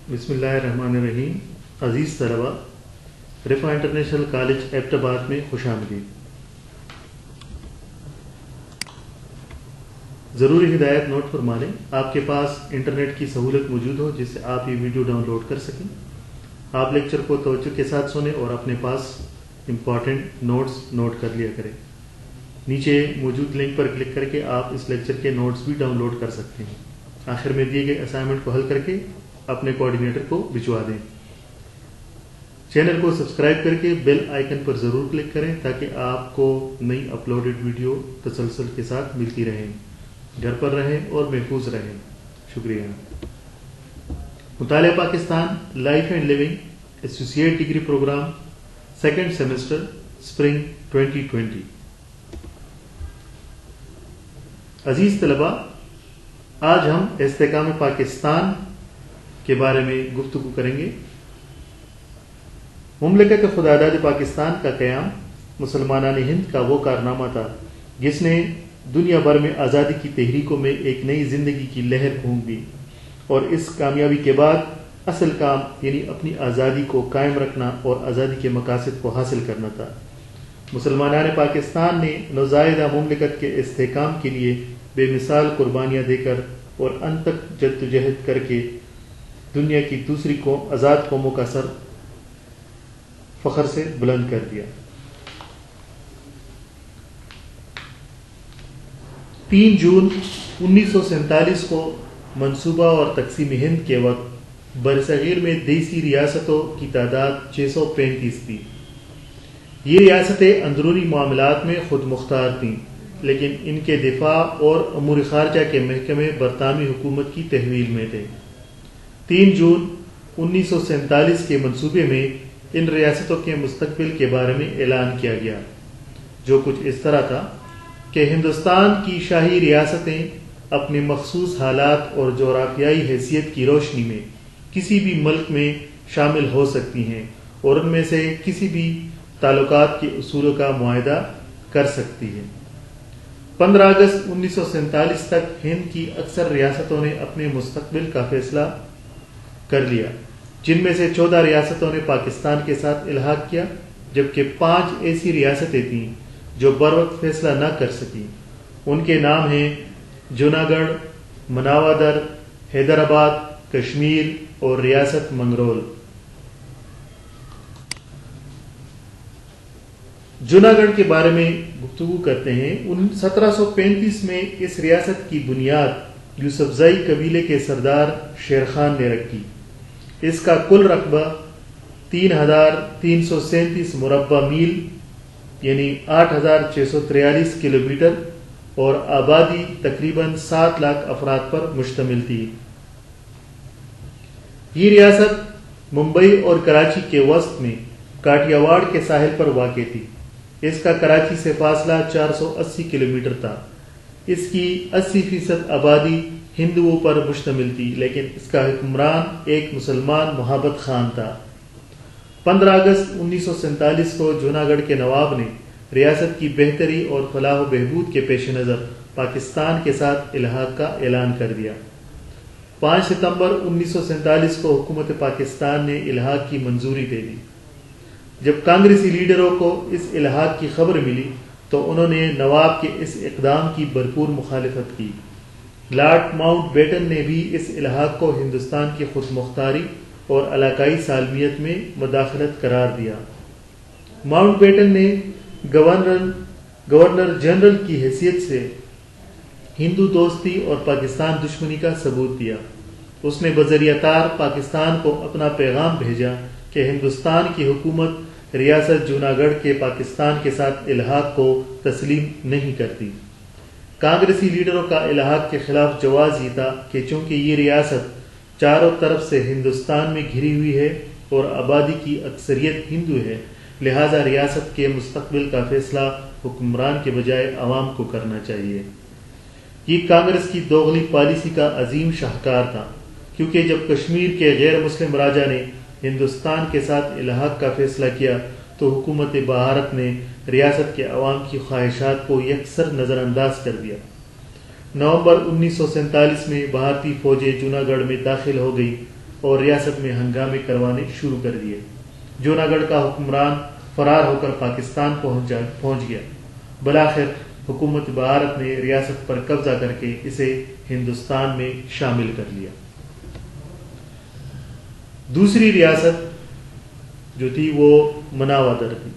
بسم اللہ الرحمن الرحیم. عزیز طلباء، رفا انٹرنیشنل کالج ایبٹ آباد میں خوش آمدید. ضروری ہدایت نوٹ فرما لیں. آپ کے پاس انٹرنیٹ کی سہولت موجود ہو جس سے آپ یہ ویڈیو ڈاؤن لوڈ کر سکیں. آپ لیکچر کو توجہ کے ساتھ سنیں اور اپنے پاس امپورٹنٹ نوٹس نوٹ کر لیا کریں. نیچے موجود لنک پر کلک کر کے آپ اس لیکچر کے نوٹس بھی ڈاؤن لوڈ کر سکتے ہیں. آخر میں دیے گئے اسائنمنٹ کو حل کر کے اپنے کوآرڈینیٹر کو بھجوا دیں. چینل کو سبسکرائب کر کے بیل آئیکن پر ضرور کلک کریں تاکہ آپ کو نئی اپلوڈڈ ویڈیو تسلسل کے ساتھ ملتی رہیں. گھر پر رہیں اور محفوظ رہیں. شکریہ. مطالعہ Pakistan life and living associate degree program second semester spring 2020. عزیز طلباء، آج ہم استحکام پاکستان کے بارے میں گفتگو کریں گے. مملکت خداداد پاکستان کا قیام مسلمانان ہند کا وہ کارنامہ تھا جس نے دنیا بھر میں آزادی کی تحریکوں میں ایک نئی زندگی کی لہر پھونک دی، اور اس کامیابی کے بعد اصل کام یعنی اپنی آزادی کو قائم رکھنا اور آزادی کے مقاصد کو حاصل کرنا تھا. مسلمانان پاکستان نے نوزائیدہ مملکت کے استحکام کے لیے بے مثال قربانیاں دے کر اور ان تک جدوجہد کر کے دنیا کی دوسری آزاد قوموں کا سر فخر سے بلند کر دیا. 3 جون 1947 کو منصوبہ اور تقسیم ہند کے وقت برصغیر میں دیسی ریاستوں کی تعداد 635 تھی. یہ ریاستیں اندرونی معاملات میں خود مختار تھیں، لیکن ان کے دفاع اور امور خارجہ کے محکمے برطانوی حکومت کی تحویل میں تھے. 3 جون 1947 کے منصوبے میں ان ریاستوں کے مستقبل کے بارے میں اعلان کیا گیا، جو کچھ اس طرح تھا کہ ہندوستان کی شاہی ریاستیں اپنے مخصوص حالات اور جغرافیائی حیثیت کی روشنی میں کسی بھی ملک میں شامل ہو سکتی ہیں اور ان میں سے کسی بھی تعلقات کے اصولوں کا معاہدہ کر سکتی ہیں. 15 اگست 1947 تک ہند کی اکثر ریاستوں نے اپنے مستقبل کا فیصلہ کر لیا، جن میں سے 14 ریاستوں نے پاکستان کے ساتھ الحاق کیا، جبکہ 5 ایسی ریاستیں تھیں جو بروقت فیصلہ نہ کر سکیں. ان کے نام ہیں جوناگڑھ، مناوادر، حیدرآباد، کشمیر اور ریاست منگرول. جوناگڑھ کے بارے میں گفتگو کرتے ہیں. 1735 میں اس ریاست کی بنیاد یوسفزائی قبیلے کے سردار شیر خان نے رکھی. اس کا کل رقبہ 3337 مربع میل یعنی 8643 کلومیٹر اور آبادی تقریباً 7 لاکھ افراد پر مشتمل تھی. یہ ریاست ممبئی اور کراچی کے وسط میں کاٹیا واڑ کے ساحل پر واقع تھی. اس کا کراچی سے فاصلہ 480 کلومیٹر تھا. اس کی 80% آبادی ہندوؤں پر مشتمل تھی، لیکن اس کا حکمران ایک مسلمان محبت خان تھا. 15 اگست 1947 کو جوناگڑھ کے نواب نے ریاست کی بہتری اور فلاح و بہبود کے پیش نظر پاکستان کے ساتھ الحاق کا اعلان کر دیا. 5 ستمبر 1947 کو حکومت پاکستان نے الحاق کی منظوری دے دی. جب کانگریسی لیڈروں کو اس الحاق کی خبر ملی تو انہوں نے نواب کے اس اقدام کی بھرپور مخالفت کی. لارڈ ماؤنٹ بیٹن نے بھی اس الحاق کو ہندوستان کی خود مختاری اور علاقائی سالمیت میں مداخلت قرار دیا. ماؤنٹ بیٹن نے گورنر جنرل کی حیثیت سے ہندو دوستی اور پاکستان دشمنی کا ثبوت دیا. اس نے بذریعہ تار پاکستان کو اپنا پیغام بھیجا کہ ہندوستان کی حکومت ریاست جوناگڑھ کے پاکستان کے ساتھ الحاق کو تسلیم نہیں کرتی. کانگریسی لیڈروں کا الحاق کے خلاف جواز یہ تھا کہ چونکہ یہ ریاست چاروں طرف سے ہندوستان میں گھری ہوئی ہے اور آبادی کی اکثریت ہندو ہے، لہذا ریاست کے مستقبل کا فیصلہ حکمران کے بجائے عوام کو کرنا چاہیے. یہ کانگریس کی دوغلی پالیسی کا عظیم شاہکار تھا، کیونکہ جب کشمیر کے غیر مسلم راجا نے ہندوستان کے ساتھ الحاق کا فیصلہ کیا تو حکومت بھارت نے ریاست کے عوام کی خواہشات کو یکسر نظر انداز کر دیا. نومبر 1947 میں بھارتی فوجیں جوناگڑھ میں داخل ہو گئی اور ریاست میں ہنگامے کروانے شروع کر دیے۔ جوناگڑھ کا حکمران فرار ہو کر پاکستان پہنچ گیا۔ بالآخر حکومت بھارت نے ریاست پر قبضہ کر کے اسے ہندوستان میں شامل کر لیا۔ دوسری ریاست جو تھی وہ مناودر تھی۔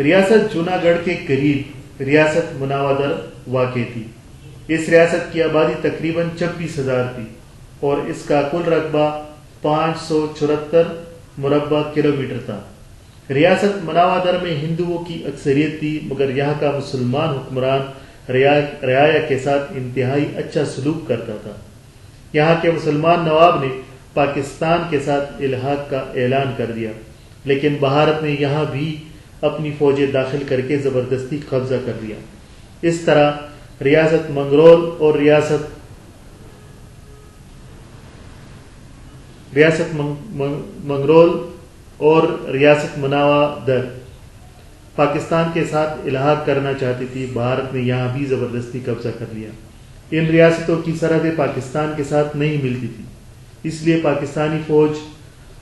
ریاست جوناگڑھ کے قریب ریاست مناودر واقع تھی۔ اس ریاست کی آبادی تقریباً 26,000 تھی اور اس کا کل رقبہ 574 مربع کلومیٹر تھا۔ ریاست مناودر میں ہندوؤں کی اکثریت تھی، مگر یہاں کا مسلمان حکمران رعایا کے ساتھ انتہائی اچھا سلوک کرتا تھا۔ یہاں کے مسلمان نواب نے پاکستان کے ساتھ الحاق کا اعلان کر دیا، لیکن بھارت نے یہاں بھی اپنی فوجیں داخل کر کے زبردستی قبضہ کر لیا۔ اس طرح ریاست منگرول اور ریاست مناودر پاکستان کے ساتھ الحاق کرنا چاہتی تھی۔ بھارت نے یہاں بھی زبردستی قبضہ کر لیا۔ ان ریاستوں کی سرحدیں پاکستان کے ساتھ نہیں ملتی تھی، اس لیے پاکستانی فوج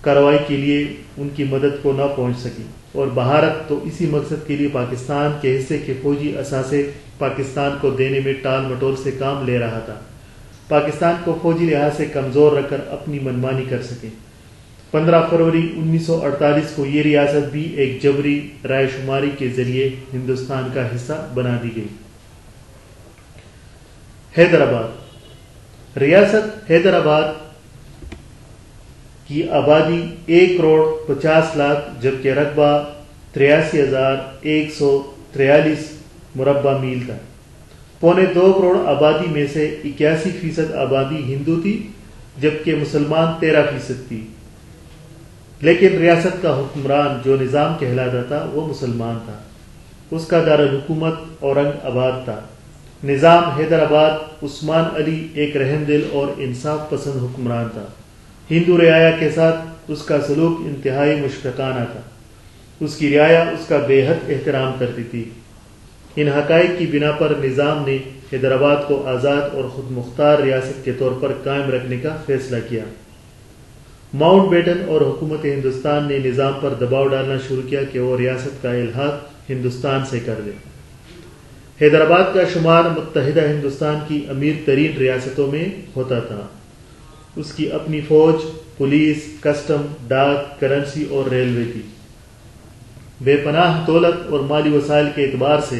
کارروائی کے لیے ان کی مدد کو نہ پہنچ سکی، اور بھارت تو اسی مقصد کے لیے پاکستان کے حصے کے فوجی اثاثے پاکستان کو دینے میں ٹال مٹول سے کام لے رہا تھا، پاکستان کو فوجی لحاظ سے کمزور رکھ کر اپنی منمانی کر سکے۔ 15 فروری 1948 کو یہ ریاست بھی ایک جبری رائے شماری کے ذریعے ہندوستان کا حصہ بنا دی گئی۔ حیدرآباد۔ ریاست حیدرآباد کی آبادی 1,50,00,000 جبکہ رقبہ 83,143 مربع میل تھا۔ 1.25 کروڑ آبادی میں سے 81% آبادی ہندو تھی، جبکہ مسلمان 13% تھی، لیکن ریاست کا حکمران جو نظام کہلاتا تھا وہ مسلمان تھا۔ اس کا دارالحکومت اورنگ آباد تھا۔ نظام حیدرآباد عثمان علی ایک رحم دل اور انصاف پسند حکمران تھا۔ ہندو رعایا کے ساتھ اس کا سلوک انتہائی مشفقانہ تھا۔ اس کی رعایا اس کا بے حد احترام کرتی تھی۔ ان حقائق کی بنا پر نظام نے حیدرآباد کو آزاد اور خود مختار ریاست کے طور پر قائم رکھنے کا فیصلہ کیا۔ ماؤنٹ بیٹن اور حکومت ہندوستان نے نظام پر دباؤ ڈالنا شروع کیا کہ وہ ریاست کا الحاق ہندوستان سے کر دے۔ حیدرآباد کا شمار متحدہ ہندوستان کی امیر ترین ریاستوں میں ہوتا تھا۔ اس کی اپنی فوج، پولیس، کسٹم، ڈاک، کرنسی اور ریلوے تھی۔ بے پناہ دولت اور مالی وسائل کے اعتبار سے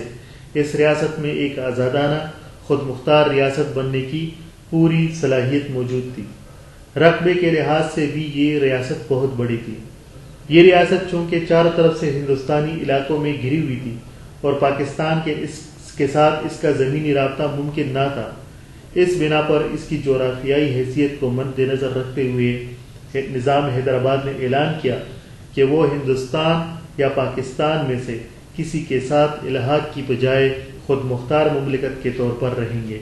اس ریاست میں ایک آزادانہ خود مختار ریاست بننے کی پوری صلاحیت موجود تھی۔ رقبے کے لحاظ سے بھی یہ ریاست بہت بڑی تھی۔ یہ ریاست چونکہ چاروں طرف سے ہندوستانی علاقوں میں گھری ہوئی تھی اور پاکستان کے ساتھ اس کا زمینی رابطہ ممکن نہ تھا، اس بنا پر اس کی جغرافیائی حیثیت کو مد نظر رکھتے ہوئے نظام حیدرآباد نے اعلان کیا کہ وہ ہندوستان یا پاکستان میں سے کسی کے ساتھ الحاق کی بجائے خود مختار مملکت کے طور پر رہیں گے۔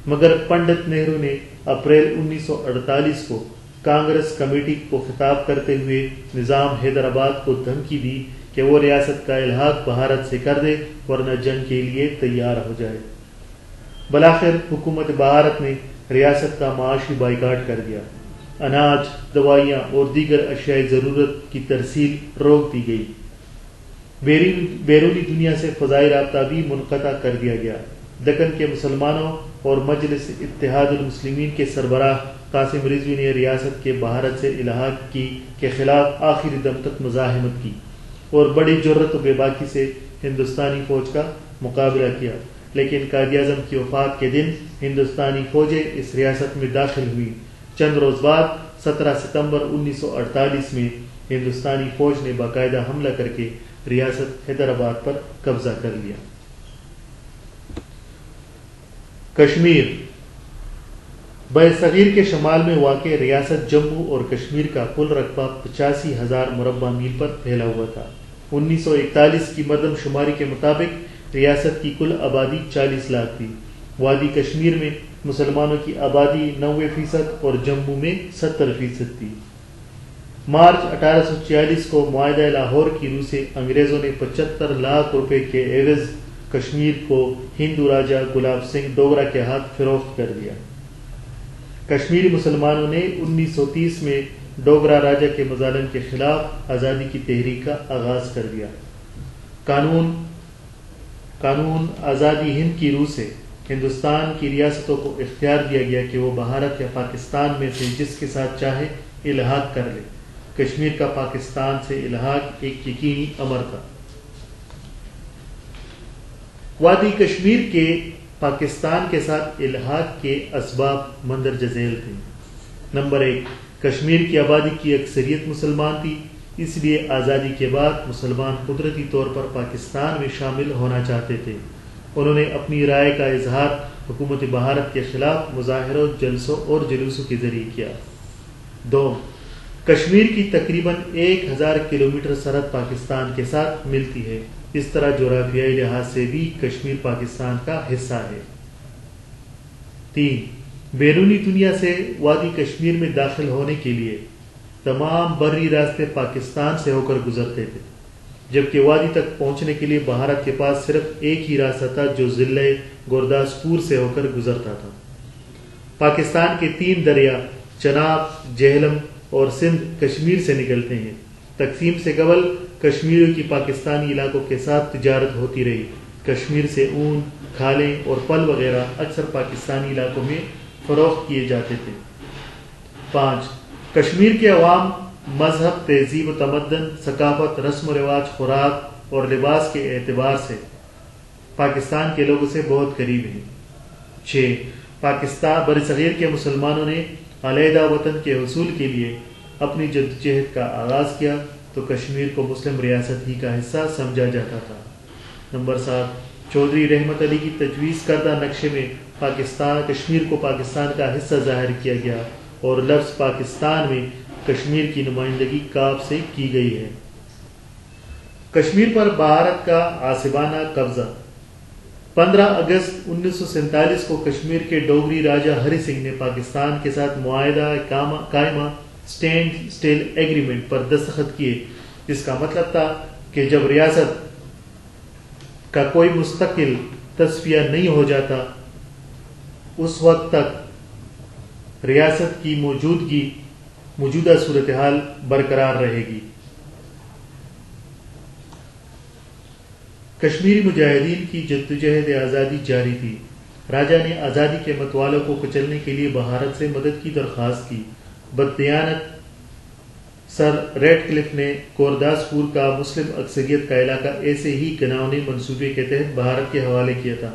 مگر پنڈت نہرو نے اپریل 1948 کو کانگریس کمیٹی کو خطاب کرتے ہوئے نظام حیدرآباد کو دھمکی دی کہ وہ ریاست کا الحاق بھارت سے کر دے ورنہ جنگ کے لیے تیار ہو جائے۔ بالآخر حکومت بھارت نے ریاست کا معاشی بائیکاٹ کر دیا۔ اناج، دوائیاں اور دیگر اشیاء ضرورت کی ترسیل روک دی گئی۔ بیرونی دنیا سے فضائی رابطہ بھی منقطع کر دیا گیا۔ دکن کے مسلمانوں اور مجلس اتحاد المسلمین کے سربراہ قاسم رضوی نے ریاست کے بھارت سے الحاق کے خلاف آخری دم تک مزاحمت کی اور بڑی جرأت و بے باکی سے ہندوستانی فوج کا مقابلہ کیا، لیکن قائد اعظم کی وفات کے دن ہندوستانی فوجیں اس ریاست میں داخل ہوئی۔ چند روز بعد 17 ستمبر 1948 میں ہندوستانی فوج نے باقاعدہ حملہ کر کے ریاست حیدرآباد پر قبضہ کر لیا۔ کشمیر۔ برصغیر کے شمال میں واقع ریاست جموں اور کشمیر کا کل رقبہ 85,000 مربع میل پر پھیلا ہوا تھا۔ 1941 کی مردم شماری کے مطابق ریاست کی کل آبادی 40 لاکھ تھی۔ وادی کشمیر میں مسلمانوں کی آبادی 90% اور جموں میں 70% تھی۔ مارچ 1846 کو معاہدہ لاہور کی روح سے انگریزوں نے 75 لاکھ روپے کے عوض کشمیر کو ہندو راجہ گلاب سنگھ ڈوگرا کے ہاتھ فروخت کر دیا۔ کشمیری مسلمانوں نے 1930 میں ڈوگرا راجا کے مظالم کے خلاف آزادی کی تحریک کا آغاز کر دیا۔ قانون آزادی ہند کی روح سے ہندوستان کی ریاستوں کو اختیار دیا گیا کہ وہ بھارت یا پاکستان میں سے جس کے ساتھ چاہے الحاق کر لے۔ کشمیر کا پاکستان سے الحاق ایک یقینی امر تھا۔ وادی کشمیر کے پاکستان کے ساتھ الحاق کے اسباب مندرجہ ذیل تھے۔ نمبر 1، کشمیر کی آبادی کی اکثریت مسلمان تھی، اس لیے آزادی کے بعد مسلمان قدرتی طور پر پاکستان میں شامل ہونا چاہتے تھے۔ انہوں نے اپنی رائے کا اظہار حکومت بھارت کے خلاف مظاہروں، جلسوں اور جلوسوں کے ذریعے کیا۔ 2، کشمیر کی تقریباً 1000 کلومیٹر سرحد پاکستان کے ساتھ ملتی ہے، اس طرح جغرافیائی لحاظ سے بھی کشمیر پاکستان کا حصہ ہے۔ 3، بیرونی دنیا سے وادی کشمیر میں داخل ہونے کے لیے تمام بری راستے پاکستان سے ہو کر گزرتے تھے، جبکہ وادی تک پہنچنے کے لیے بھارت کے پاس صرف ایک ہی راستہ تھا جو ضلع گورداسپور سے ہو کر گزرتا تھا۔ پاکستان کے 3 دریا چناب، جہلم اور سندھ کشمیر سے نکلتے ہیں۔ تقسیم سے قبل کشمیریوں کی پاکستانی علاقوں کے ساتھ تجارت ہوتی رہی۔ کشمیر سے اون، کھالیں اور پھل وغیرہ اکثر پاکستانی علاقوں میں فروخت کیے جاتے تھے۔ 5، کشمیر کے عوام مذہب، تہذیب و تمدن، ثقافت، رسم و رواج، خوراک اور لباس کے اعتبار سے پاکستان کے لوگوں سے بہت قریب ہیں۔ 6، پاکستان برصغیر کے مسلمانوں نے علیحدہ وطن کے حصول کے لیے اپنی جدوجہد کا آغاز کیا تو کشمیر کو مسلم ریاست ہی کا حصہ سمجھا جاتا تھا۔ نمبر 7، چودھری رحمت علی کی تجویز کردہ نقشے میں کشمیر کو پاکستان کا حصہ ظاہر کیا گیا اور لفظ پاکستان میں کشمیر کی نمائندگی کاف سے کی گئی ہے۔ کشمیر پر بھارت کا عاصمانہ قبضہ۔ 15 اگست 1947 کو کشمیر کے ڈوگری راجہ ہری سنگھ نے پاکستان کے ساتھ معاہدہ قائمہ اسٹینڈ اسٹل ایگریمنٹ پر دستخط کیے، جس کا مطلب تھا کہ جب ریاست کا کوئی مستقل تصفیہ نہیں ہو جاتا اس وقت تک ریاست کی موجودہ صورتحال برقرار رہے گی۔ کشمیری مجاہدین کی جدوجہد آزادی جاری تھی۔ راجہ نے آزادی کے متوالوں کو کچلنے کے لیے بھارت سے مدد کی درخواست کی۔ بددیانت سر ریڈ کلف نے گورداسپور کا مسلم اکثریت کا علاقہ ایسے ہی گناونے منصوبے کے تحت بھارت کے حوالے کیا تھا،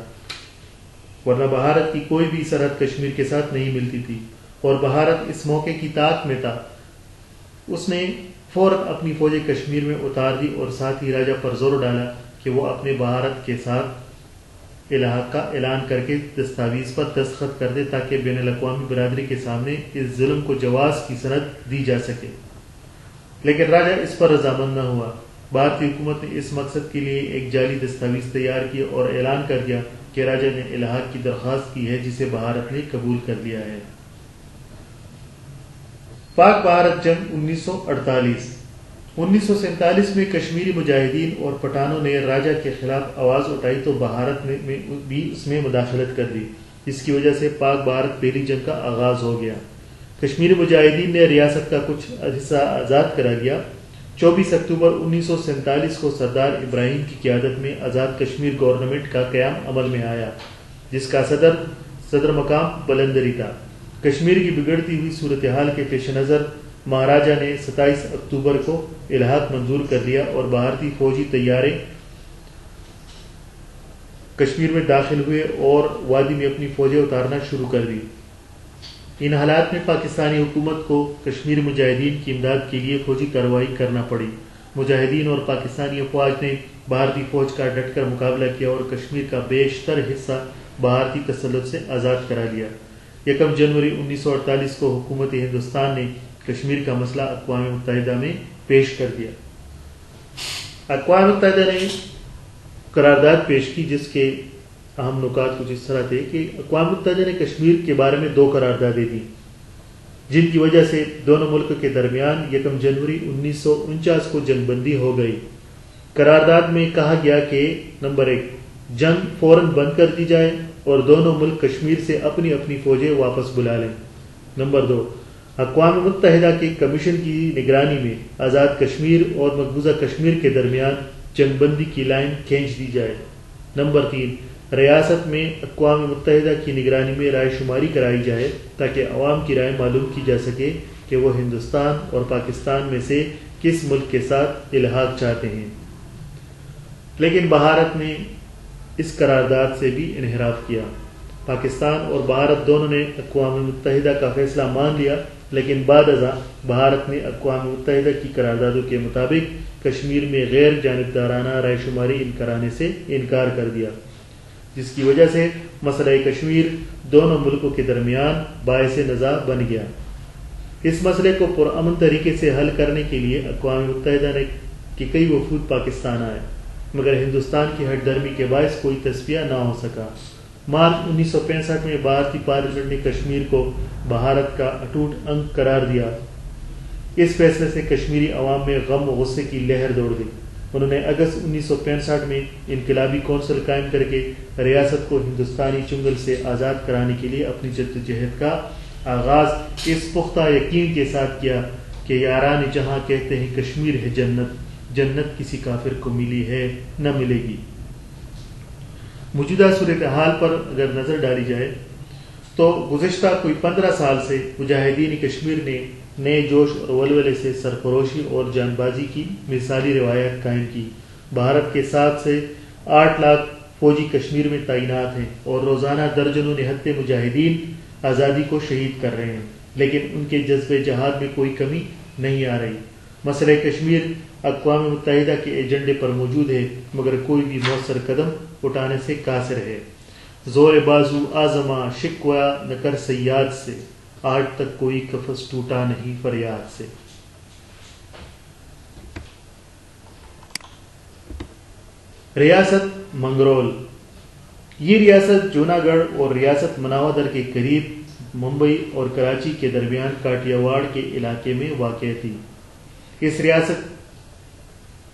ورنہ بھارت کی کوئی بھی سرحد کشمیر کے ساتھ نہیں ملتی تھی اور بھارت اس موقع کی طاق میں تھا۔ اس نے فوراً اپنی فوجیں کشمیر میں اتار دی اور ساتھ ہی راجہ پر زور ڈالا کہ وہ اپنے بھارت کے ساتھ الحاق کا اعلان کر کے دستاویز پر دستخط کر دے تاکہ بین الاقوامی برادری کے سامنے اس ظلم کو جواز کی سند دی جا سکے، لیکن راجہ اس پر رضامند نہ ہوا۔ بھارتی حکومت نے اس مقصد کے لیے ایک جعلی دستاویز تیار کی اور اعلان کر دیا کہ راجہ نے الحاق کی درخواست کی ہے جسے بھارت نے قبول کر لیا ہے۔ پاک بھارت جنگ 1948۔ 1947 میں کشمیری مجاہدین اور پٹھانوں نے راجہ کے خلاف آواز اٹھائی تو بھارت نے بھی اس میں مداخلت کر دی، جس کی وجہ سے پاک بھارت پہلی جنگ کا آغاز ہو گیا۔ کشمیری مجاہدین نے ریاست کا کچھ حصہ آزاد کرا دیا۔ 24 اکتوبر 1947 کو سردار ابراہیم کی قیادت میں آزاد کشمیر گورنمنٹ کا قیام عمل میں آیا، جس کا صدر مقام بلندری تھا۔ کشمیر کی بگڑتی ہوئی صورتحال کے پیش نظر مہاراجہ نے 27 اکتوبر کو الحاق منظور کر لیا اور بھارتی فوجی طیارے کشمیر میں داخل ہوئے اور وادی میں اپنی فوجیں اتارنا شروع کر دی۔ ان حالات میں پاکستانی حکومت کو کشمیر مجاہدین کی امداد کے لیے فوجی کارروائی کرنا پڑی۔ مجاہدین اور پاکستانی افواج نے بھارتی فوج کا ڈٹ کر مقابلہ کیا اور کشمیر کا بیشتر حصہ بھارتی تسلط سے آزاد کرا لیا۔ 1 جنوری 1948 کو حکومت ہندوستان نے کشمیر کا مسئلہ اقوام متحدہ میں پیش کر دیا۔ اقوام متحدہ نے قرارداد پیش کی جس کے اہم نکات کچھ اس طرح تھے کہ اقوام متحدہ نے کشمیر کے بارے میں 2 قراردادیں دیں جن کی وجہ سے دونوں ملک کے درمیان 1 جنوری 1949 کو جنگ بندی ہو گئی۔ قرارداد میں کہا گیا کہ نمبر 1، جنگ فوراً بند کر دی جائے اور دونوں ملک کشمیر سے اپنی اپنی فوجیں واپس بلا لیں۔ نمبر 2، اقوام متحدہ کے کمیشن کی نگرانی میں آزاد کشمیر اور مقبوضہ کشمیر کے درمیان جنگ بندی کی لائن کھینچ دی جائے۔ نمبر 3، ریاست میں اقوام متحدہ کی نگرانی میں رائے شماری کرائی جائے تاکہ عوام کی رائے معلوم کی جا سکے کہ وہ ہندوستان اور پاکستان میں سے کس ملک کے ساتھ الحاق چاہتے ہیں۔ لیکن بھارت نے اس قرارداد سے بھی انحراف کیا۔ پاکستان اور بھارت دونوں نے اقوام متحدہ کا فیصلہ مان لیا، لیکن بعد ازاں بھارت نے اقوام متحدہ کی قراردادوں کے مطابق کشمیر میں غیر جانبدارانہ رائے شماری کرانے سے انکار کر دیا، جس کی وجہ سے مسئلہ کشمیر دونوں ملکوں کے درمیان باعث نزاع بن گیا۔ اس مسئلے کو پرامن طریقے سے حل کرنے کے لیے اقوام متحدہ کے کئی وفود پاکستان آئے، مگر ہندوستان کی ہٹ درمی کے باعث کوئی تصفیہ نہ ہو سکا۔ مارچ 1965 میں بھارتی پارلیمنٹ نے کشمیر کو بھارت کا اٹوٹ انگ قرار دیا۔ اس فیصلے سے کشمیری عوام میں غم و غصے کی لہر دوڑ گئی۔ انہوں نے اگست 1965 میں انقلابی کونسل قائم کر کے ریاست کو ہندوستانی چنگل سے آزاد کرانے کے لیے اپنی جدوجہد کا آغاز اس پختہ یقین کے ساتھ کیا کہ یاران جہاں کہتے ہیں کشمیر ہے جنت، جنت کسی کافر کو ملی ہے نہ ملے گی۔ موجودہ صورتحال پر اگر نظر ڈالی جائے تو گزشتہ کوئی 15 سال سے مجاہدین کشمیر نے نئے جوش اور ولولے سے سرفروشی اور جان بازی کی مثالی روایت قائم کی۔ بھارت کے 7 سے 8 لاکھ فوجی کشمیر میں تعینات ہیں اور روزانہ درجنوں نہتے مجاہدین آزادی کو شہید کر رہے ہیں، لیکن ان کے جذبہ جہاد میں کوئی کمی نہیں آ رہی۔ مسئلہ کشمیر اقوام متحدہ کے ایجنڈے پر موجود ہے، مگر کوئی بھی مؤثر قدم اٹھانے سے قاصر ہے۔ زور بازو آزما شکوہ نہ کر صیاد سے، آج تک کوئی قفس ٹوٹا نہیں فریاد سے۔ ریاست منگرول، یہ ریاست جوناگڑھ اور ریاست مناودر کے قریب ممبئی اور کراچی کے درمیان کاٹیا واڑ کے علاقے میں واقع تھی۔ اس ریاست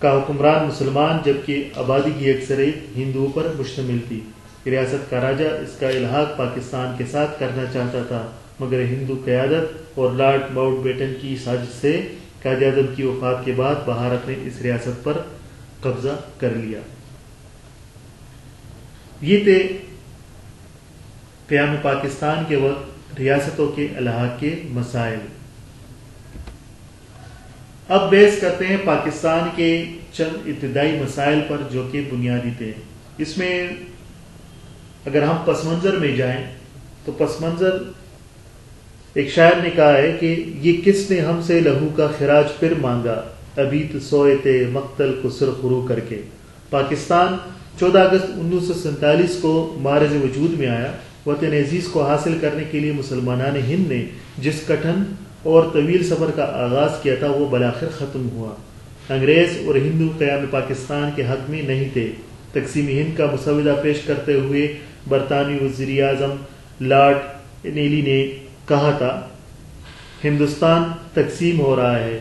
کا حکمران مسلمان جبکہ آبادی کی اکثریت ہندوؤں پر مشتمل تھی۔ ریاست کا راجہ اس کا الحاق پاکستان کے ساتھ کرنا چاہتا تھا، مگر ہندو قیادت اور لارڈ ماؤنٹ بیٹن کی سازش سے قائد اعظم کی وفات کے بعد بھارت نے اس ریاست پر قبضہ کر لیا۔ یہ تھے قیام پاکستان کے وقت ریاستوں کے الحاق کے مسائل۔ اب بحث کرتے ہیں پاکستان کے چند ابتدائی مسائل پر جو کہ بنیادی تھے۔ اس میں اگر ہم پس منظر میں جائیں تو پس منظر ایک شاعر نے کہا ہے کہ یہ کس نے ہم سے لہو کا خراج پھر مانگا، ابھی تو سوئے تھے مقتل کو سرخرو کر کے۔ پاکستان 14 اگست 1947 کو مارز وجود میں آیا۔ وطن عزیز کو حاصل کرنے کے لیے مسلمانان ہند نے جس کٹھن اور طویل سفر کا آغاز کیا تھا وہ بالآخر ختم ہوا۔ انگریز اور ہندو قیام پاکستان کے حق میں نہیں تھے۔ تقسیم ہند کا مسودہ پیش کرتے ہوئے برطانوی وزیر اعظم لارڈ نیلی نے کہا تھا، ہندوستان تقسیم ہو رہا ہے،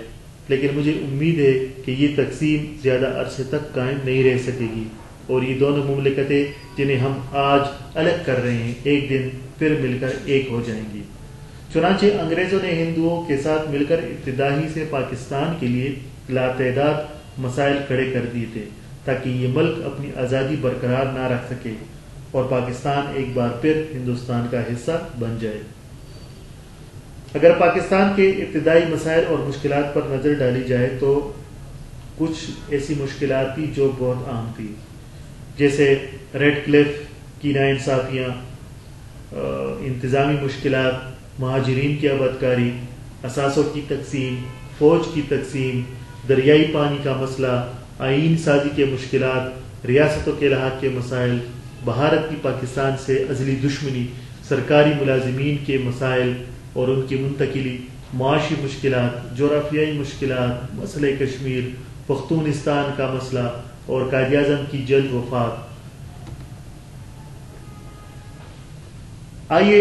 لیکن مجھے امید ہے کہ یہ تقسیم زیادہ عرصے تک قائم نہیں رہ سکے گی اور یہ دونوں مملکتیں جنہیں ہم آج الگ کر رہے ہیں ایک دن پھر مل کر ایک ہو جائیں گی۔ چنانچہ انگریزوں نے ہندوؤں کے ساتھ مل کر ابتدا ہی سے پاکستان کے لیے لاتعداد مسائل کھڑے کر دیے تھے تاکہ یہ ملک اپنی آزادی برقرار نہ رکھ سکے اور پاکستان ایک بار پھر ہندوستان کا حصہ بن جائے۔ اگر پاکستان کے ابتدائی مسائل اور مشکلات پر نظر ڈالی جائے تو کچھ ایسی مشکلات تھی جو بہت عام تھی، جیسے ریڈ کلف کی ناانصافیاں، انتظامی مشکلات، مہاجرین کی بدکاری، اثاثوں کی تقسیم، فوج کی تقسیم، دریائی پانی کا مسئلہ، آئین سازی کے مشکلات، ریاستوں کے الحاق کے مسائل، بھارت کی پاکستان سے ازلی دشمنی، سرکاری ملازمین کے مسائل اور ان کی منتقلی، معاشی مشکلات، جغرافیائی مشکلات، مسئلہ کشمیر، پختونستان کا مسئلہ اور قائد اعظم کی جلد وفات۔ آئیے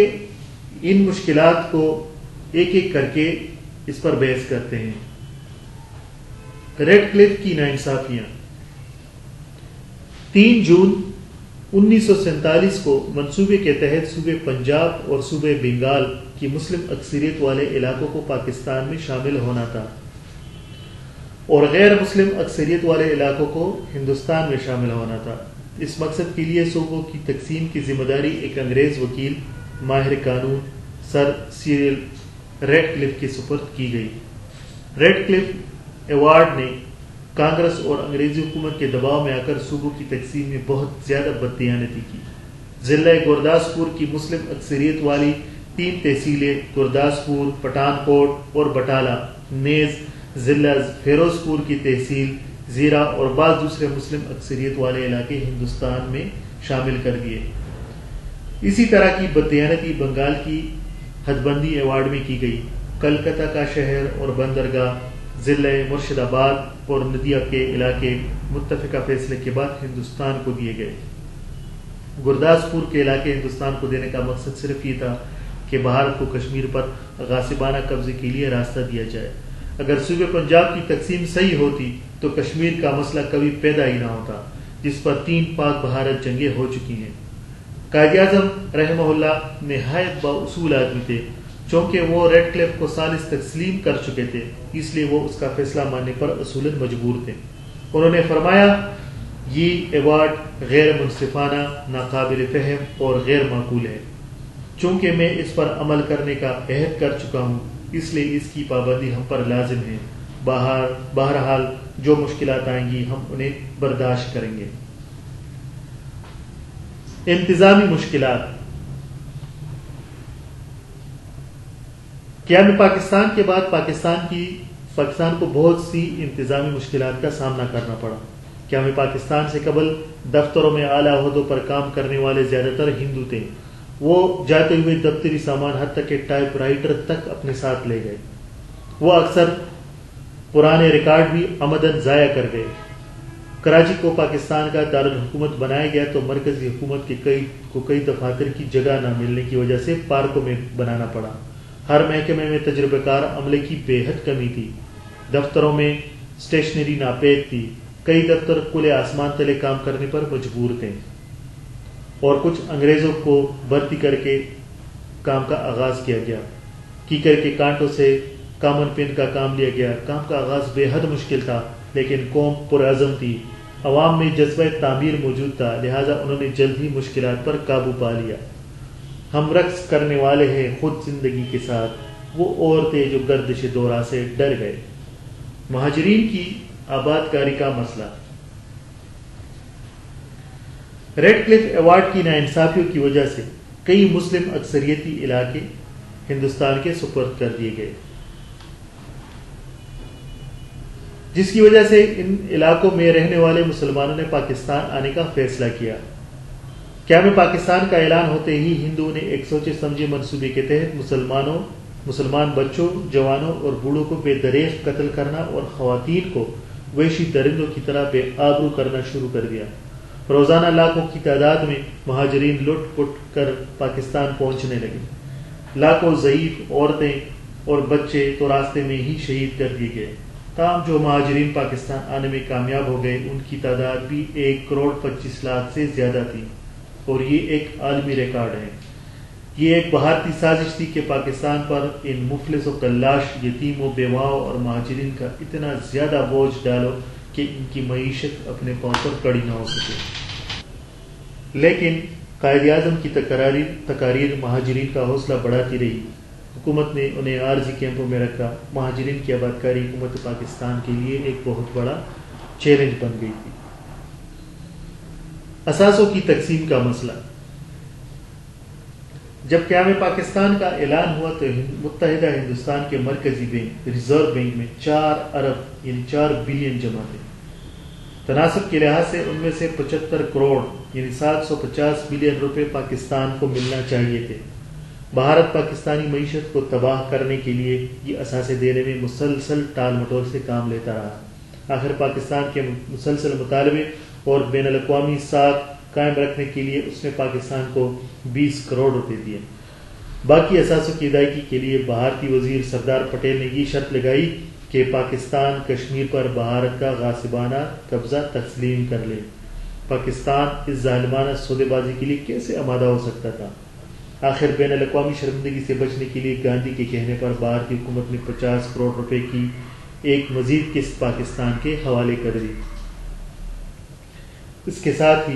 ان مشکلات کو ایک ایک کر کے اس پر بحث کرتے ہیں۔ ریڈ کلف کی ناانصافیاں۔ 3 جون 1947 کو منصوبے کے تحت صوبے پنجاب اور صوبے بنگال کی کہ مسلم اکثریت والے علاقوں کو پاکستان میں شامل ہونا تھا اور غیر مسلم اکثریت والے علاقوں کو ہندوستان میں شامل ہونا تھا۔ اس مقصد کے لیے صوبوں کی تقسیم کی ذمہ داری ایک انگریز وکیل ماہر قانون سر سیریل ریڈ کلف کے سپرد کی گئی۔ ریڈ کلف ایوارڈ نے کانگریس اور انگریزی حکومت کے دباؤ میں آ کر صوبوں کی تقسیم میں بہت زیادہ بددیانتی کی۔ ضلع گرداسپور کی مسلم اکثریت والی 3 تحصیلیں گرداسپور، پٹھان کوٹ اور بٹالہ نیز ضلع فیروز پور کی تحصیل زیرہ اور بعض دوسرے مسلم اکثریت والے علاقے ہندوستان میں شامل کر دیے۔ اسی طرح کی بددیانتی بنگال کی حد بندی ایوارڈ میں کی گئی۔ کلکتہ کا شہر اور بندرگاہ ضلع مرشد آباد اور ندیا کے علاقے متفقہ فیصلے کے بعد ہندوستان کو دیے گئے۔ گرداسپور کے علاقے ہندوستان کو دینے کا مقصد صرف یہ تھا کہ بھارت کو کشمیر پر غاصبانہ قبضے کے لیے راستہ دیا جائے۔ اگر صوبے پنجاب کی تقسیم صحیح ہوتی تو کشمیر کا مسئلہ کبھی پیدا ہی نہ ہوتا، جس پر 3 پاک بھارت جنگیں ہو چکی ہیں۔ قائد اعظم رحمہ اللہ نہایت بااصول آدمی تھے، چونکہ وہ ریڈ کلف کو ثالث تسلیم کر چکے تھے، اس لیے وہ اس کا فیصلہ ماننے پر اصولاً مجبور تھے۔ انہوں نے فرمایا، یہ ایوارڈ غیر منصفانہ، ناقابل فہم اور غیر معقول ہے۔ چونکہ میں اس پر عمل کرنے کا عہد کر چکا ہوں، اس لیے اس کی پابندی ہم پر لازم ہے۔ بہرحال جو مشکلات آئیں گی ہم انہیں برداشت کریں گے۔ انتظامی مشکلات۔ قیام پاکستان کے بعد پاکستان کو بہت سی انتظامی مشکلات کا سامنا کرنا پڑا۔ قیام پاکستان سے قبل دفتروں میں اعلیٰ عہدوں پر کام کرنے والے زیادہ تر ہندو تھے۔ وہ جاتے ہوئے دفتری سامان حتیٰ کہ ٹائپ رائٹر تک اپنے ساتھ لے گئے۔ وہ اکثر پرانے ریکارڈ بھی عمدن ضائع کر گئے۔ کراچی کو پاکستان کا دارالحکومت بنایا گیا تو مرکزی حکومت کے کئی دفاتر کی جگہ نہ ملنے کی وجہ سے پارکوں میں بنانا پڑا۔ ہر محکمے میں تجربہ کار عملے کی بے حد کمی تھی۔ دفتروں میں اسٹیشنری ناپید تھی۔ کئی دفتر کھلے آسمان تلے کام کرنے پر مجبور تھے اور کچھ انگریزوں کو بھرتی کر کے کام کا آغاز کیا گیا۔ کیکر کے کانٹوں سے کامن پن کا کام لیا گیا۔ کام کا آغاز بے حد مشکل تھا، لیکن قوم پرعزم تھی۔ عوام میں جذبہ تعمیر موجود تھا، لہٰذا انہوں نے جلد ہی مشکلات پر قابو پا لیا۔ ہم رقص کرنے والے ہیں خود زندگی کے ساتھ، وہ عورتیں جو گردش دورہ سے ڈر گئے۔ مہاجرین کی آباد کاری کا مسئلہ۔ ریڈ کلف ایوارڈ کی ناانصافیوں کی وجہ سے کئی مسلم اکثریتی علاقے ہندوستان کے سپرد کر دیے گئے، جس کی وجہ سے ان علاقوں میں رہنے والے مسلمانوں نے پاکستان آنے کا فیصلہ کیا۔ قیام پاکستان کا اعلان ہوتے ہی ہندوؤں نے ایک سوچے سمجھے منصوبے کے تحت مسلمان بچوں، جوانوں اور بوڑھوں کو بے دریغ قتل کرنا اور خواتین کو وحشی درندوں کی طرح بے آبرو کرنا شروع کر دیا۔ روزانہ لاکھوں کی تعداد میں مہاجرین لٹ پٹ کر پاکستان پہنچنے لگے۔ لاکھوں ضعیف عورتیں اور بچے تو راستے میں ہی شہید کر دیے گئے۔ تاہم جو مہاجرین پاکستان آنے میں کامیاب ہو گئے ان کی تعداد بھی 1,25,00,000 سے زیادہ تھی، اور یہ ایک عالمی ریکارڈ ہے۔ یہ ایک بھارتی سازش تھی کہ پاکستان پر ان مفلس و کلاش یتیموں، بیواؤں اور مہاجرین کا اتنا زیادہ بوجھ ڈالو کہ ان کی معیشت اپنے پاؤں پر کھڑی نہ ہو سکے۔ لیکن قائد اعظم کی تقاریر مہاجرین کا حوصلہ بڑھاتی رہی۔ حکومت نے انہیں عارضی کیمپوں میں رکھا۔ مہاجرین کی آبادکاری حکومت پاکستان کے لیے ایک بہت بڑا چیلنج بن گئی تھی۔ اثاثوں کی تقسیم کا مسئلہ۔ جب قیام پاکستان کا اعلان ہوا تو متحدہ ہندوستان کے مرکزی بینک ریزرو بینک میں 4 ارب یعنی 4 بلین جمع تھے۔ تناسب کے لحاظ سے ان میں سے 75 کروڑ یعنی 750 بلین روپے پاکستان کو ملنا چاہیے تھے۔ بھارت پاکستانی معیشت کو تباہ کرنے کے لیے یہ اثاثے دینے میں مسلسل ٹال مٹول سے کام لیتا رہا۔ آخر پاکستان کے مسلسل مطالبے اور بین الاقوامی ساکھ قائم رکھنے کے لیے اس نے پاکستان کو 20 کروڑ روپے دیے۔ باقی اثاثوں کی ادائیگی کے لیے بھارتی وزیر سردار پٹیل نے یہ شرط لگائی کہ پاکستان کشمیر پر بھارت کا غاصبانہ قبضہ تسلیم کر لے۔ پاکستان اس ظالمانہ سودے بازی کے لیے کیسے آمادہ ہو سکتا تھا؟ آخر بین الاقوامی شرمندگی سے بچنے کے لیے گاندھی کے کہنے پر بھارتی حکومت نے 50 کروڑ روپے کی ایک مزید قسط پاکستان کے حوالے کر دی۔ اس کے ساتھ ہی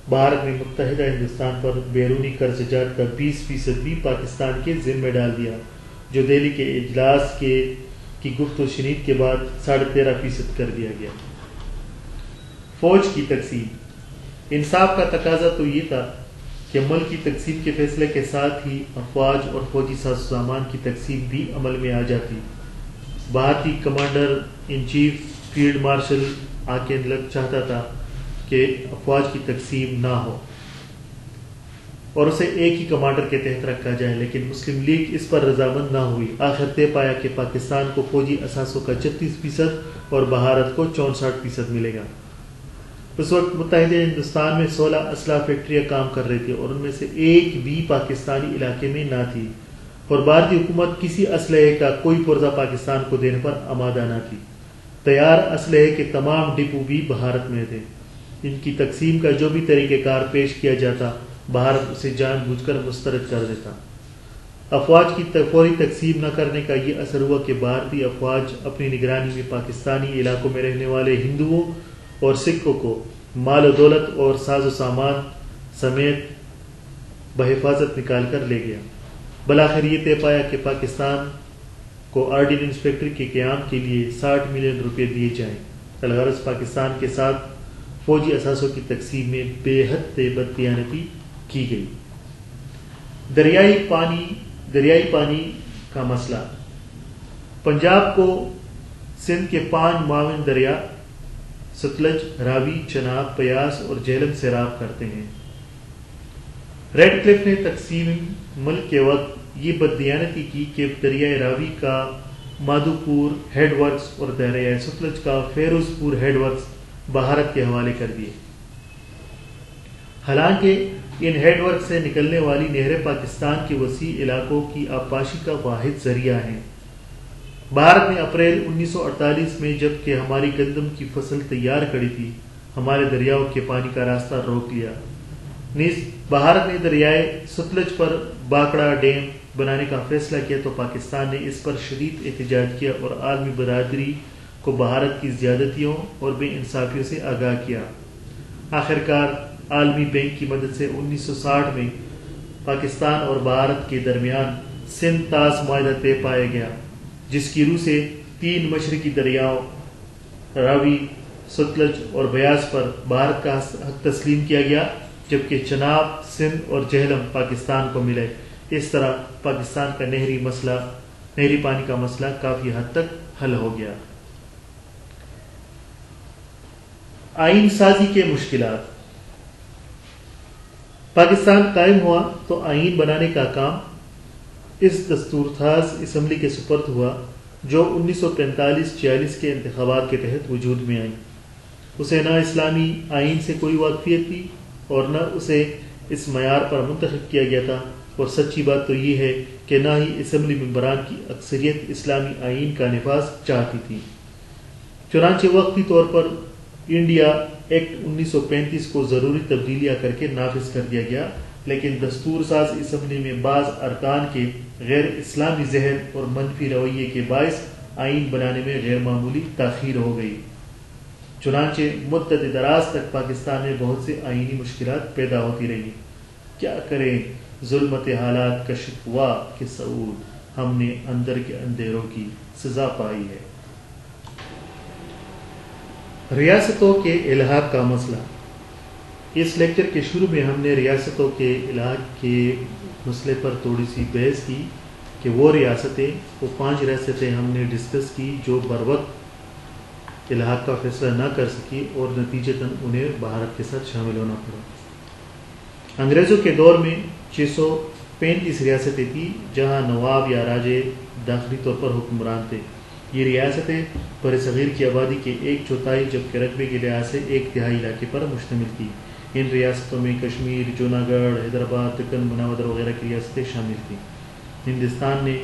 بھارت نے متحدہ ہندوستان پر بیرونی قرض جات کا 20% بھی پاکستان کے ذمہ ڈال دیا، جو دہلی کے اجلاس کی گفت و شنید کے بعد 13.5% کر دیا گیا۔ فوج کی تقسیم۔ انصاف کا تقاضا تو یہ تھا کہ ملک کی تقسیم کے فیصلے کے ساتھ ہی افواج اور فوجی ساز و سامان کی تقسیم بھی عمل میں آ جاتی۔ بھارتی commander in chief field marshal آکین چاہتا تھا کہ افواج کی تقسیم نہ ہو اور اسے ایک ہی کمانڈر کے تحت رکھا جائے، لیکن مسلم لیگ اس پر رضامند نہ ہوئی۔ آخر طے پایا کہ پاکستان کو فوجی اثاثوں کا 36% اور بھارت کو 64% ملے گا۔ اس وقت متحدہ ہندوستان میں 16 اسلحہ فیکٹریاں کام کر رہی تھی اور ان میں سے ایک بھی پاکستانی علاقے میں نہ تھی، اور بھارتی حکومت کسی اسلحے کا کوئی پرزہ پاکستان کو دینے پر آمادہ نہ تھی۔ تیار اسلحے کے تمام ڈپو بھی بھارت میں تھے۔ ان کی تقسیم کا جو بھی طریقہ کار پیش کیا جاتا، بھارت اسے جان بوجھ کر مسترد کر دیتا۔ افواج کی فوری تقسیم نہ کرنے کا یہ اثر ہوا کہ بھارتی افواج اپنی نگرانی میں پاکستانی علاقوں میں رہنے والے ہندوؤں اور سکھوں کو مال و دولت اور ساز و سامان سمیت بحفاظت نکال کر لے گیا۔ بالآخر یہ طے پایا کہ پاکستان کو آرڈیننس فیکٹری کے قیام کے لیے 60 ملین روپے دیے جائیں۔ الغرض پاکستان کے ساتھ فوجی اثاثوں کی تقسیم میں بے حد بددیانتی کی گئی۔ دریائی پانی کا مسئلہ۔ پنجاب کو سندھ کے 5 معاون دریا ستلج، راوی، چناب، بیاس اور جہلم سیراب کرتے ہیں۔ ریڈ کلف نے تقسیم ملک کے وقت یہ بددیانتی کی کہ دریائے راوی کا مادھو پور ہیڈ ورکس اور دریائے ستلج کا فیروز پور ہیڈ ورکس بھارت کے حوالے کر دیے۔ حالانکہ ان ہیڈ ورک سے نکلنے والی نہریں پاکستان کے وسیع علاقوں کی آبپاشی کا واحد ذریعہ ہیں۔ بھارت نے اپریل 1948 میں جب کہ ہماری گندم کی فصل تیار کری تھی، ہمارے دریاؤں کے پانی کا راستہ روک لیا۔ نیز بھارت نے دریائے ستلج پر باکڑا ڈیم بنانے کا فیصلہ کیا تو پاکستان نے اس پر شدید احتجاج کیا اور عالمی برادری کو بھارت کی زیادتیوں اور بے انصافیوں سے آگاہ کیا۔ آخرکار عالمی بینک کی مدد سے 1960 میں پاکستان اور بھارت کے درمیان سندھ طاس معاہدہ طے پایا گیا، جس کی روح سے 3 مشرقی دریاؤں راوی، ستلج اور بیاس پر بھارت کا حق تسلیم کیا گیا، جبکہ چناب، سندھ اور جہلم پاکستان کو ملے۔ اس طرح پاکستان کا نہری پانی کا مسئلہ کافی حد تک حل ہو گیا۔ آئین سازی کے مشکلات۔ پاکستان قائم ہوا تو آئین بنانے کا کام اس دستورساز اسمبلی کے سپرد ہوا جو 1945-46 کے انتخابات کے تحت وجود میں آئی۔ اسے نہ اسلامی آئین سے کوئی واقفیت تھی اور نہ اسے اس معیار پر منتخب کیا گیا تھا، اور سچی بات تو یہ ہے کہ نہ ہی اسمبلی ممبران کی اکثریت اسلامی آئین کا نفاذ چاہتی تھی۔ چنانچہ وقتی طور پر انڈیا ایکٹ 1935 کو ضروری تبدیلیاں کر کے نافذ کر دیا گیا، لیکن دستور ساز اسمبلی میں بعض ارکان کے غیر اسلامی ذہن اور منفی رویے کے باعث آئین بنانے میں غیر معمولی تاخیر ہو گئی۔ چنانچہ مدت دراز تک پاکستان میں بہت سے آئینی مشکلات پیدا ہوتی رہی۔ کیا کریں، ظلمت حالات کا شکوہ کہ سعود، ہم نے اندر کے اندھیروں کی سزا پائی ہے۔ ریاستوں کے الحاق کا مسئلہ۔ اس لیکچر کے شروع میں ہم نے ریاستوں کے الحاق کے مسئلے پر تھوڑی سی بحث کی کہ وہ 5 ریاستیں ہم نے ڈسکس کی جو بروقت الحاق کا فیصلہ نہ کر سکی اور نتیجتاً انہیں بھارت کے ساتھ شامل ہونا پڑا۔ انگریزوں کے دور میں 635 ریاستیں تھیں جہاں نواب یا راجے داخلی طور پر حکمران تھے۔ یہ ریاستیں برصغیر کی آبادی کے 1/4 جبکہ رقبے کے لحاظ سے 1/3 علاقے پر مشتمل تھی۔ ان ریاستوں میں کشمیر، جوناگڑھ، حیدرآباد، دکن، مناودر وغیرہ کی ریاستیں شامل تھیں۔ ہندوستان نے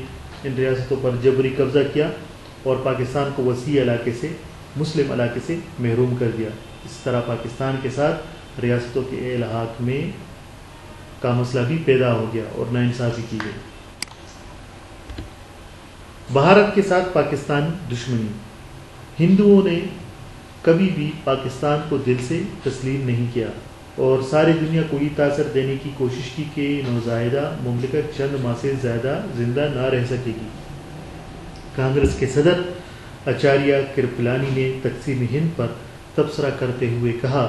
ان ریاستوں پر جبری قبضہ کیا اور پاکستان کو وسیع علاقے سے مسلم علاقے سے محروم کر دیا۔ اس طرح پاکستان کے ساتھ ریاستوں کے الحاق میں کا مسئلہ بھی پیدا ہو گیا اور ناانصافی کی گئی۔ بھارت کے ساتھ پاکستان دشمنی۔ ہندوؤں نے کبھی بھی پاکستان کو دل سے تسلیم نہیں کیا اور ساری دنیا کو یہ تاثر دینے کی کوشش کی کہ نوزائیدہ مملکت چند ماہ سے زیادہ زندہ نہ رہ سکے گی۔ کانگریس کے صدر آچاریہ کرپلانی نے تقسیم ہند پر تبصرہ کرتے ہوئے کہا،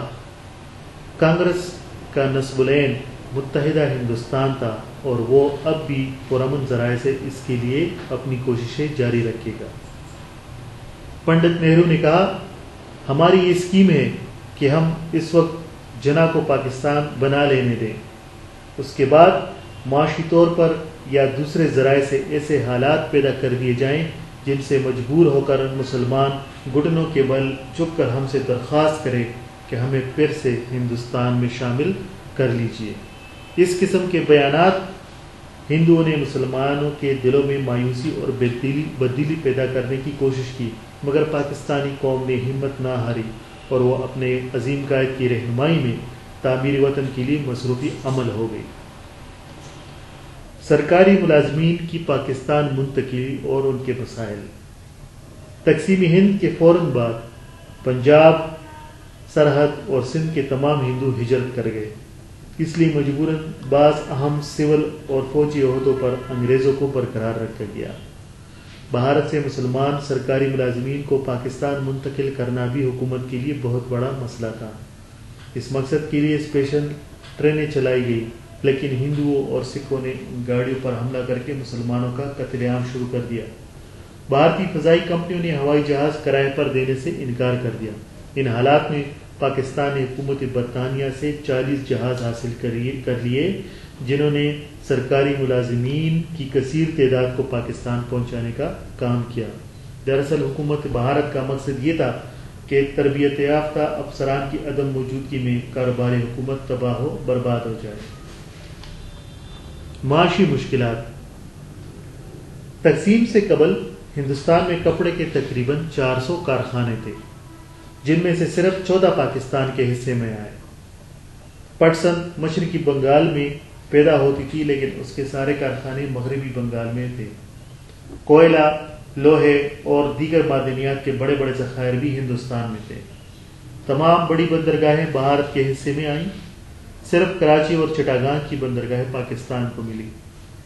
کانگریس کا نصب العین متحدہ ہندوستان تھا اور وہ اب بھی پرامن ذرائع سے اس کے لیے اپنی کوششیں جاری رکھے گا۔ پنڈت نہرو نے کہا، ہماری یہ اسکیم ہے کہ ہم اس وقت جناح کو پاکستان بنا لینے دیں، اس کے بعد معاشی طور پر یا دوسرے ذرائع سے ایسے حالات پیدا کر دیے جائیں جن سے مجبور ہو کر مسلمان گھٹنوں کے بل جھک کر ہم سے درخواست کرے کہ ہمیں پھر سے ہندوستان میں شامل کر لیجیے۔ اس قسم کے بیانات ہندوؤں نے مسلمانوں کے دلوں میں مایوسی اور بددلی پیدا کرنے کی کوشش کی، مگر پاکستانی قوم نے ہمت نہ ہاری اور وہ اپنے عظیم قائد کی رہنمائی میں تعمیر وطن کے لیے مصروفی عمل ہو گئی۔ سرکاری ملازمین کی پاکستان منتقلی اور ان کے مسائل۔ تقسیم ہند کے فوراً بعد پنجاب، سرحد اور سندھ کے تمام ہندو ہجرت کر گئے، اس لیے مجبوراً بعض اہم سول اور فوجی عہدوں پر انگریزوں کو برقرار رکھا گیا۔ بھارت سے مسلمان سرکاری ملازمین کو پاکستان منتقل کرنا بھی حکومت کے لیے بہت بڑا مسئلہ تھا۔ اس مقصد کے لیے اسپیشل ٹرینیں چلائی گئی، لیکن ہندوؤں اور سکھوں نے ان گاڑیوں پر حملہ کر کے مسلمانوں کا قتل عام شروع کر دیا۔ بھارتی فضائی کمپنیوں نے ہوائی جہاز کرائے پر دینے سے انکار کر دیا۔ ان حالات میں پاکستان نے حکومت برطانیہ سے 40 جہاز حاصل کر لیے جنہوں نے سرکاری ملازمین کی کثیر تعداد کو پاکستان پہنچانے کا کام کیا۔ دراصل حکومت بھارت کا مقصد یہ تھا کہ تربیت یافتہ افسران کی عدم موجودگی میں کاروباری حکومت تباہ و برباد ہو جائے۔ معاشی مشکلات۔ تقسیم سے قبل ہندوستان میں کپڑے کے تقریباً 400 کارخانے تھے، جن میں سے صرف 14 پاکستان کے حصے میں آئے۔ پٹسن مشرقی بنگال میں پیدا ہوتی تھی، لیکن اس کے سارے کارخانے مغربی بنگال میں تھے۔ کوئلہ، لوہے اور دیگر معدنیات کے بڑے بڑے ذخائر بھی ہندوستان میں تھے۔ تمام بڑی بندرگاہیں بھارت کے حصے میں آئیں، صرف کراچی اور چٹاگان کی بندرگاہ پاکستان کو ملی۔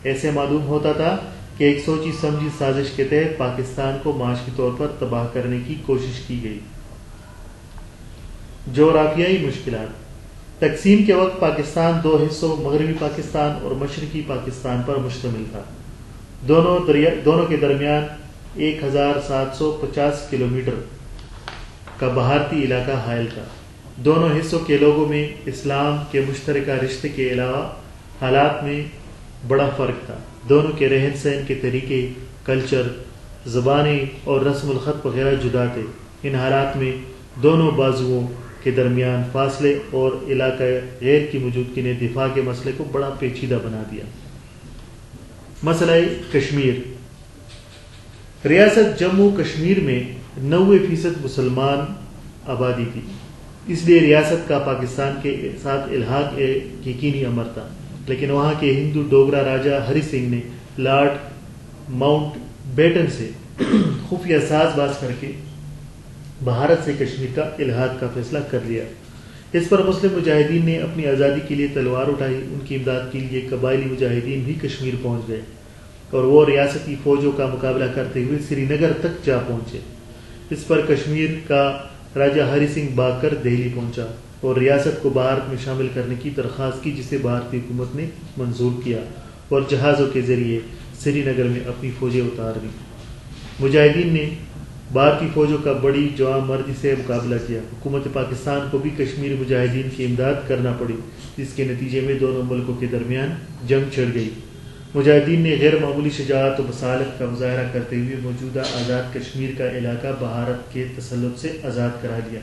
ایسے معلوم ہوتا تھا کہ ایک سوچی سمجھی سازش کے تحت پاکستان کو معاشی طور پر تباہ کرنے کی کوشش کی گئی۔ جغرافیائی مشکلات۔ تقسیم کے وقت پاکستان 2 حصوں مغربی پاکستان اور مشرقی پاکستان پر مشتمل تھا۔ دونوں کے درمیان 1750 کلومیٹر کا بھارتی علاقہ حائل تھا۔ دونوں حصوں کے لوگوں میں اسلام کے مشترکہ رشتے کے علاوہ حالات میں بڑا فرق تھا۔ دونوں کے رہن سہن کے طریقے، کلچر، زبانیں اور رسم الخط وغیرہ جدا تھے۔ ان حالات میں دونوں بازوؤں کے درمیان فاصلے اور علاقہ غیر کی موجودگی نے دفاع کے مسئلے کو بڑا پیچیدہ بنا دیا۔ مسئلہ کشمیر۔ ریاست جموں کشمیر میں 90% مسلمان آبادی تھی، اس لیے ریاست کا پاکستان کے ساتھ الحاق ایک یقینی امر تھا، لیکن وہاں کے ہندو ڈوگرا راجا ہری سنگھ نے لارڈ ماؤنٹ بیٹن سے خفیہ ساز باز کر کے بھارت سے کشمیر کا الحاق کا فیصلہ کر لیا۔ اس پر مسلم مجاہدین نے اپنی آزادی کے لیے تلوار اٹھائی۔ ان کی امداد کے لیے قبائلی مجاہدین بھی کشمیر پہنچ گئے اور وہ ریاستی فوجوں کا مقابلہ کرتے ہوئے سری نگر تک جا پہنچے۔ اس پر کشمیر کا راجا ہری سنگھ بھاگ کر دہلی پہنچا اور ریاست کو بھارت میں شامل کرنے کی درخواست کی، جسے بھارتی حکومت نے منظور کیا اور جہازوں کے ذریعے سری نگر میں اپنی فوجیں اتار دیں۔ مجاہدین نے بھارتی فوجوں کا بڑی جواں مردی سے مقابلہ کیا۔ حکومت پاکستان کو بھی کشمیری مجاہدین کی امداد کرنا پڑی، جس کے نتیجے میں دونوں ملکوں کے درمیان جنگ چھڑ گئی۔ مجاہدین نے غیر معمولی شجاعت و بصالت کا مظاہرہ کرتے ہوئے موجودہ آزاد کشمیر کا علاقہ بھارت کے تسلط سے آزاد کرا لیا۔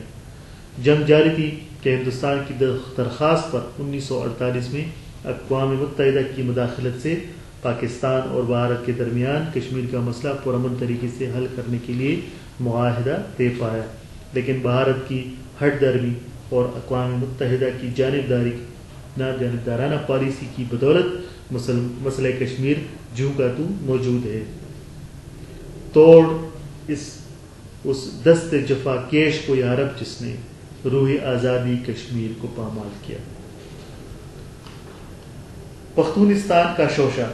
جنگ جاری تھی کہ ہندوستان کی درخواست پر 1948 میں اقوام متحدہ کی مداخلت سے پاکستان اور بھارت کے درمیان کشمیر کا مسئلہ پرامن طریقے سے حل کرنے کے لیے معاہدہ طے پایا، لیکن بھارت کی ہٹ درمی اور اقوام متحدہ کی جانبداری جانبدارانہ پالیسی کی بدولت مسئلہ کشمیر جوں کا تو موجود ہے. توڑ اس دست جفا کیش کو یا رب جس نے روح آزادی کشمیر کو پامال کیا. پختونستان کا شوشہ.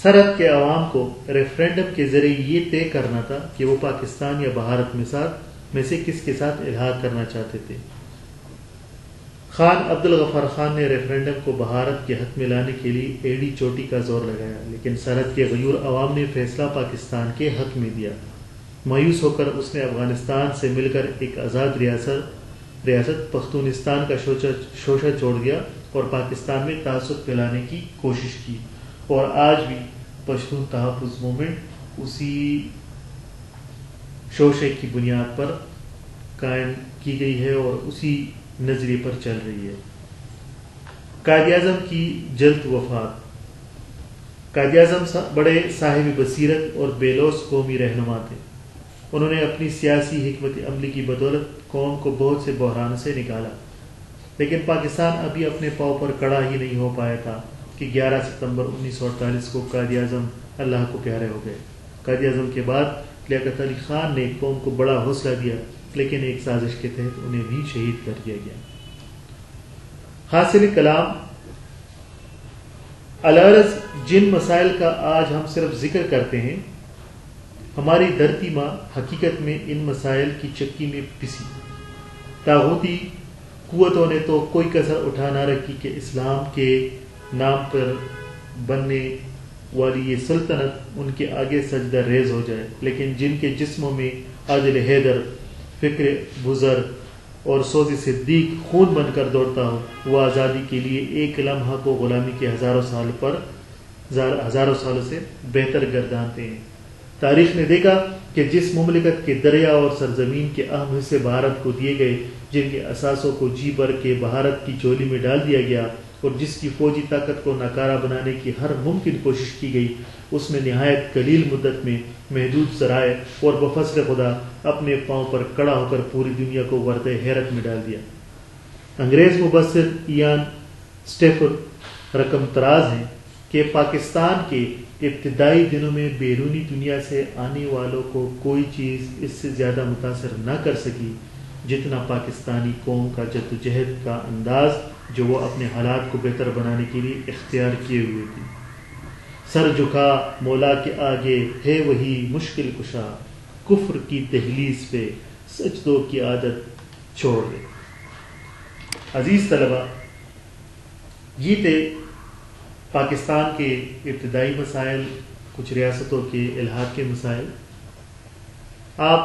سرحد کے عوام کو ریفرینڈم کے ذریعے یہ طے کرنا تھا کہ وہ پاکستان یا بھارت میں سے کس کے ساتھ الحاق کرنا چاہتے تھے. خان عبدالغفار خان نے ریفرینڈم کو بھارت کے حق میں لانے کے لیے ایڑی چوٹی کا زور لگایا، لیکن سرحد کے غیور عوام نے فیصلہ پاکستان کے حق میں دیا. مایوس ہو کر اس نے افغانستان سے مل کر ایک آزاد ریاست پختونستان کا شوشہ چھوڑ دیا اور پاکستان میں تعصب پھیلانے کی کوشش کی. اور آج بھی پشتون تحفظ موومنٹ اسی شوشے کی بنیاد پر قائم کی گئی ہے اور اسی نظریے پر چل رہی ہے. قائد اعظم کی جلد وفات. قائد اعظم بڑے صاحب بصیرت اور بے لوث قومی رہنما تھے. انہوں نے اپنی سیاسی حکمت عملی کی بدولت قوم کو بہت سے بحران سے نکالا، لیکن پاکستان ابھی اپنے پاؤں پر کڑا ہی نہیں ہو پایا تھا کہ 11 ستمبر 1948 کو قائد اعظم اللہ کو پیارے ہو گئے. قائد اعظم کے بعد لیاقت علی خان نے قوم کو بڑا حوصلہ دیا، لیکن ایک سازش کے تحت انہیں بھی شہید کر دیا گیا. حاصل کلام الغرض جن مسائل کا آج ہم صرف ذکر کرتے ہیں، ہماری دھرتی ماں حقیقت میں ان مسائل کی چکی میں پسی. طاغوتی قوتوں نے تو کوئی کسر اٹھا نہ رکھی کہ اسلام کے نام پر بننے والی یہ سلطنت ان کے آگے سجدہ ریز ہو جائے، لیکن جن کے جسموں میں عادل حیدر، فکر بزر اور سوز صدیق خون بن کر دوڑتا ہو، وہ آزادی کے لیے ایک لمحہ کو غلامی کے ہزاروں سالوں سے بہتر گردانتے ہیں. تاریخ نے دیکھا کہ جس مملکت کے دریا اور سرزمین کے اہم حصے بھارت کو دیے گئے، جن کے اثاثوں کو جی بھر کے بھارت کی جولی میں ڈال دیا گیا اور جس کی فوجی طاقت کو ناکارہ بنانے کی ہر ممکن کوشش کی گئی، اس نے نہایت قلیل مدت میں محدود ذرائع اور بفضل خدا اپنے پاؤں پر کڑا ہو کر پوری دنیا کو ورطہ حیرت میں ڈال دیا. انگریز مبصر ایان اسٹیفر رقم تراز ہیں کہ پاکستان کے ابتدائی دنوں میں بیرونی دنیا سے آنے والوں کو کوئی چیز اس سے زیادہ متاثر نہ کر سکی جتنا پاکستانی قوم کا جدوجہد کا انداز جو وہ اپنے حالات کو بہتر بنانے کے لیے اختیار کیے ہوئے تھی. سر جھکا مولا کے آگے ہے وہی مشکل کشا، کفر کی دہلیز پہ سجدوں کی عادت چھوڑ دے. عزیز طلبہ، یہ تھے پاکستان کے ابتدائی مسائل، کچھ ریاستوں کے الحاق کے مسائل. آپ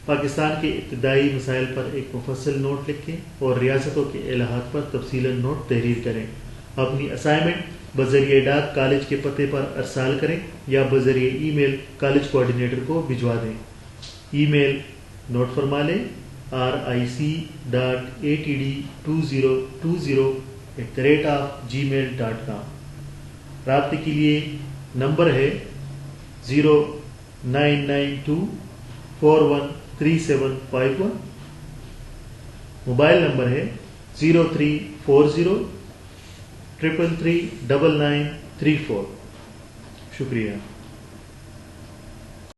پاکستان کے ابتدائی مسائل پر ایک مفصل نوٹ لکھیں اور ریاستوں کے الحاق پر تفصیلاً نوٹ تحریر کریں. اپنی اسائنمنٹ بذریعہ ڈاک کالج کے پتے پر ارسال کریں یا بذریعہ ای میل کالج کوآرڈینیٹر کو بھجوا دیں. ای میل نوٹ فرما لیں: ric.atd2020@gmail.com. رابطے کے لیے نمبر ہے 0992413751. موبائل نمبر ہے 0340333934. شکریہ.